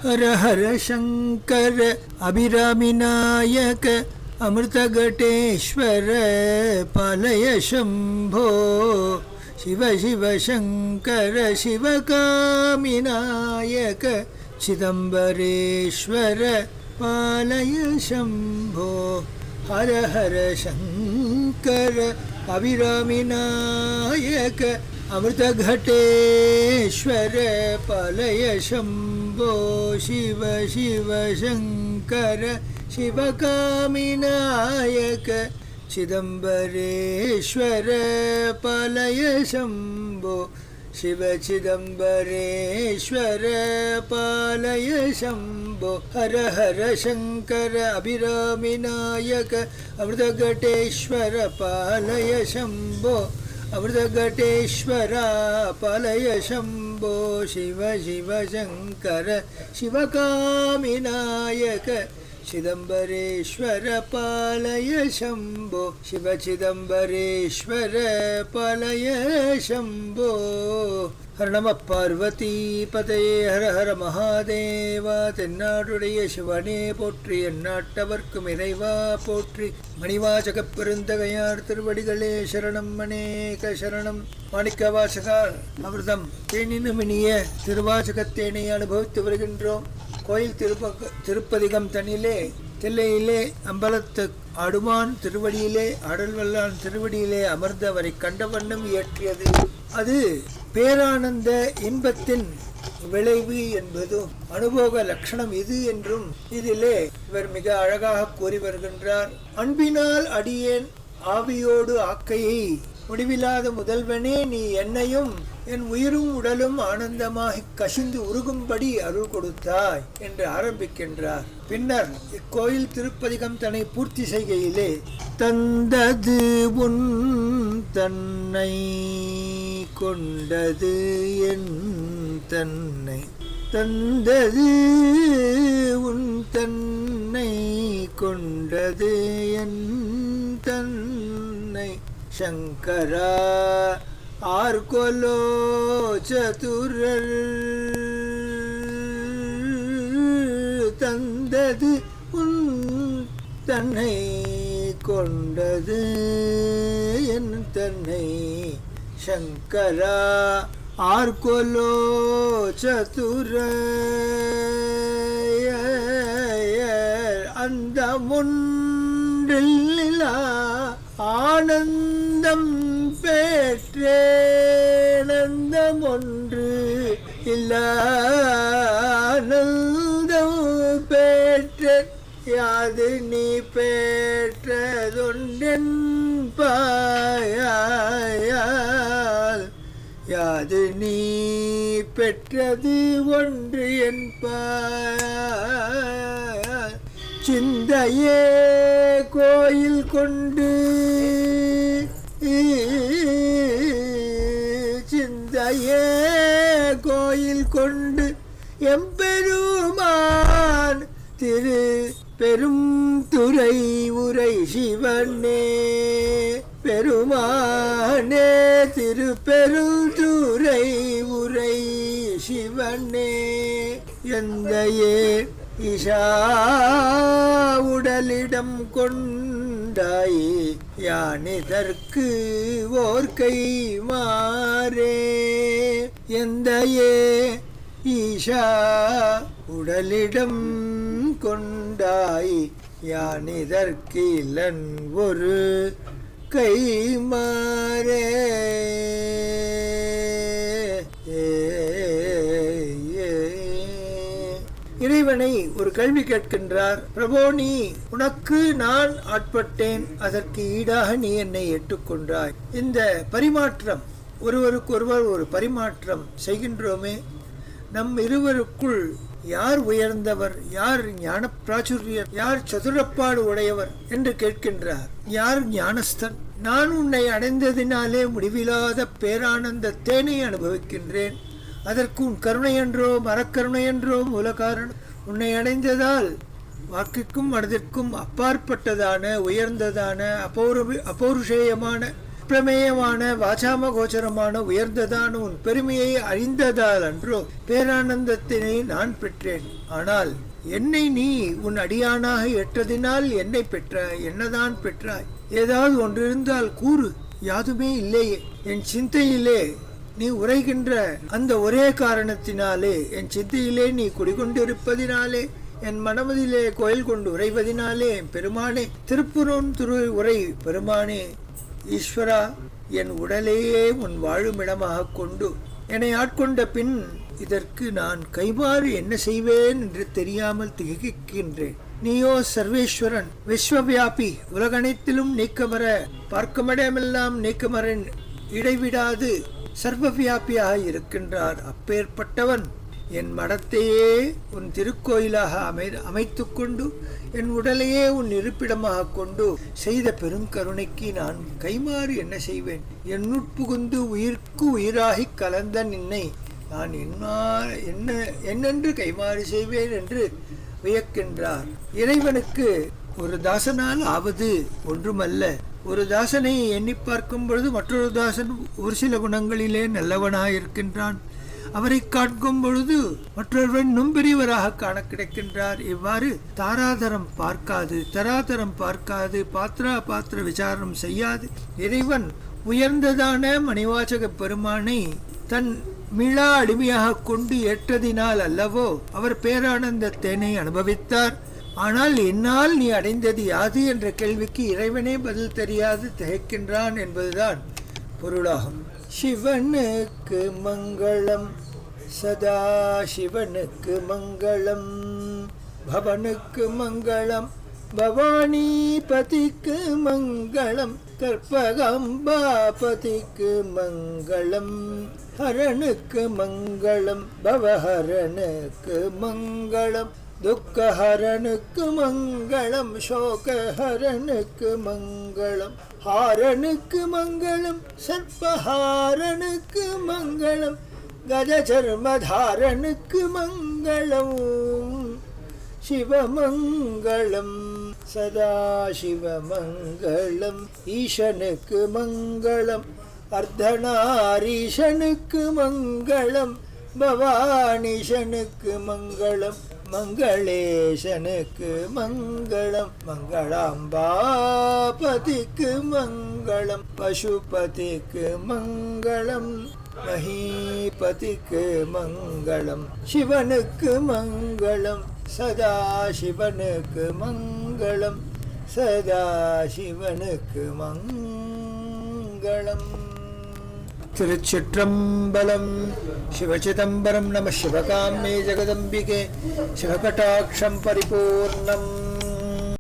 हर हर शंकर अभिरामिनायक अमृतघटेश्वर पालय शंभो शिव शिव शंकर शिवकामिनायक चिदंबरेश्वर पालय शंभो हर हर शंकर अभिरामिनायक अमृतघटेश्वर पालय शंभो शिव शिव शंकर शिवकामिनायक चिदंबरेश्वर पालय शंभो शिव चिदंबरेश्वर पालय शंभो हर हर शंकर अभिरामिनायक अमृतघटेश्वर पालय शंभो अमृतघटेश्वर पालय शंभो शिव शिव शंकर शिवकामिनायक चिदंबरेश्वर पालय शंभो शिव चिदंबरेश्वर पालय शंभो हर नम पार्वती पतये हर हर महादेवा தென்னாடுடைய சிவனே போற்றி எந்நாட்டவர்க்கும் இறைவா போற்றி மணிவாசக பெருந்தகையார் திருவடிகளே சரணம் அநேக சரணம் மாணிக்க வாசகா அமிர்தம் தேனினுமினிய திருவாசகத்தேனை அனுபவித்து வருகின்றோம். கோயில் திருப்பதிகம் தனிலே தில்லையிலே அம்பலத்து ஆடுமான் திருவடியிலே ஆடல் வல்லான் திருவடியிலே அமர்ந்தவரை கண்ட வண்ணம் இயற்றியது. அது பேரானந்த இன்பத்தின் விளைவு என்பதும் அனுபவ லட்சணம் இது என்றும் இதிலே இவர் மிக அழகாக கூறி வருகின்றார். அன்பினால் அடியேன் ஆவியோடு ஆக்கையை முடிவில்லாத முதல்வனே நீ என்னையும் என் உயிரும் உடலும் ஆனந்தமாக கசிந்து உருகும்படி அருள் கொடுத்தாய் என்று ஆரம்பிக்கின்றார். பின்னர் இக்கோயில் திருப்பதிகம் தன்னை பூர்த்தி செய்கையிலே தந்தது உன் தன்னை கொண்டது என் தன்னை தந்தது உன் தன்னை கொண்டது என் தன்னை சங்கரா ஆர்கொலோ சதுரர் தந்தது உன் தன்னை கொண்டது என் தன்னை சங்கரா ஆர்கொலோ சதுரர் அந்த முன்றில்லா ஆனந்தம் பெற்றேனந்தம் ஒன்று இல்லானந்தம் பெற்ற யாது நீ பெற்றதொன்றென் பாயால் யாது நீ பெற்றது ஒன்று என் பாயால் சிந்தையே கோயில் கொண்டு சிந்தையே கோயில் கொண்டு எம்பெருமான் திரு பெரும் துறை உரை சிவனே பெருமானே திரு பெருந்துறை உரை சிவனே எந்தையே ஈஷா உடலிடம் கொண்டாய் யானிதற்கு ஓர்கை மாறே எந்தையே ஈஷா உடலிடம் கொண்டாய் யானிதற்கிலன் ஒரு கை மாறே இறைவனை ஒரு கேள்வி கேட்கின்றார். பிரபோ, நீ உனக்கு நான் ஆட்பட்டேன், அதற்கு ஈடாக நீ என்னை ஏற்றுக்கொண்டாய். இந்த பரிமாற்றம் ஒருவருக்கொருவர் ஒரு பரிமாற்றம் செய்கின்றோமே, நம் இருவருக்குள் யார் உயர்ந்தவர், யார் ஞான பிராச்சுரியர், யார் சதுரப்பாடு உடையவர் என்று கேட்கின்றார். யார் ஞானஸ்தன்? நான் உன்னை அடைந்ததினாலே முடிவில்லாத பேரானந்த தேனை அனுபவிக்கின்றேன். அதற்கு உன் கருணையன்றோ மரக்கருணையன்றோ மூல காரணம். உன்னை அடைந்ததால் வாக்குக்கும் மனதிற்கும் அப்பாற்பட்டதான உயர்ந்ததான அபௌருஷேயமான பிரமேயமான வாசாம கோச்சரமான உயர்ந்ததான உன் பெருமையை அறிந்ததால் அன்றோ பேரானந்தத்தினை நான் பெற்றேன். ஆனால் என்னை நீ உன் அடியானாக ஏற்றதினால் என்னை பெற்றாய். என்னதான் பெற்றாய்? ஏதாவது ஒன்றிருந்தால் கூறு. யாதுமே இல்லையே. என் சிந்தையிலே நீ உரைகின்ற அந்த ஒரே காரணத்தினாலே, என் சிந்தையிலே நீ குடிகொண்டிருப்பதினாலே, என் மனமதிலே கோயில் கொண்டு உரைவதினாலே, என் பெருமானே, திருப்புறோன் திரு உரை பெருமானே, ஈஸ்வரா, என் உடலையே உன் வாழுமிடமாக கொண்டு என்னை ஆட்கொண்ட பின் இதற்கு நான் கைமாறு என்ன செய்வேன் என்று தெரியாமல் திகைக்கின்றேன். நீயோ சர்வேஸ்வரன், விஸ்வவியாபி, உலகனைத்திலும் நீக்கமர, பார்க்குமிடமெல்லாம் நீக்கமர, இடைவிடாது சர்வவியாபியாக இருக்கின்றார். அப்பேற்பட்டவன் என் மடத்தையே உன் திருக்கோயிலாக அமைத்து கொண்டு என் உடலையே உன் இருப்பிடமாக கொண்டு செய்த பெருங்கருணைக்கு நான் கைமாறு என்ன செய்வேன்? என் உட்புகுந்து உயிர்க்கு உயிராகி கலந்த நின்னை நான் என்னென்று கைமாறு செய்வேன் என்று வியக்கின்றார். இறைவனுக்கு ஒரு தாசனால் ஆவது ஒன்றுமல்ல. ஒரு தாசனை எண்ணி பார்க்கும் பொழுது மற்றொரு தாசன் ஒரு சில குணங்களிலே நல்லவனாக இருக்கின்றான். அவரை காட்கும் பொழுது மற்றொருவன் இன்னும் பெரியவராக காண கிடைக்கின்றார். இவ்வாறு தாராதரம் பார்க்காது, தராதரம் பார்க்காது, பாத்திர விசாரம் செய்யாது இறைவன் உயர்ந்ததான மணிவாசக பெருமானை தன் மீளா அடிமையாக கொண்டு ஏற்றதினால் அல்லவோ அவர் பேரானந்த தேனை அனுபவித்தார். ஆனால் என்னால் நீ அடைந்தது யாது என்ற கேள்விக்கு இறைவனே பதில் தெரியாது திகைக்கின்றான் என்பதுதான் பொருளாகும். சிவனுக்கு மங்களம், சதா சிவனுக்கு மங்களம், பவனுக்கு மங்களம், பவானி பதிக்கு மங்களம், கற்பகம்பாபதிக்கு மங்களம், ஹரனுக்கு மங்களம், பவஹரனுக்கு மங்களம், துக்கஹரனுக்கு மங்களம், சோகஹரனுக்கு மங்களம், ஹாரனுக்கு மங்களம், சர்ப்பஹாரனுக்கு மங்களம், கஜசர்மதாரனுக்கு மங்களம், சிவமங்களம், சதா சிவமங்களம், ஈசனுக்கு மங்களம், அர்த்தநாரீசனுக்கு மங்களம், பவானிஷனுக்கு மங்களம், மங்களேசனுக்கு மங்களம், மங்களாம்பாபதிக்கு மங்களம், பசுபதிக்கு மங்களம், மஹீபதிக்கு மங்களம், சிவனுக்கு மங்களம், சதா சிவனுக்கு மங்களம், சதா சிவனுக்கு மங்களம். திருச்சிற்றம்பலம். சிவசிதம்பரம் நம சிவகாமே ஜெகதம்பிகே சிவகடாட்சம் பரிபூர்ணம்.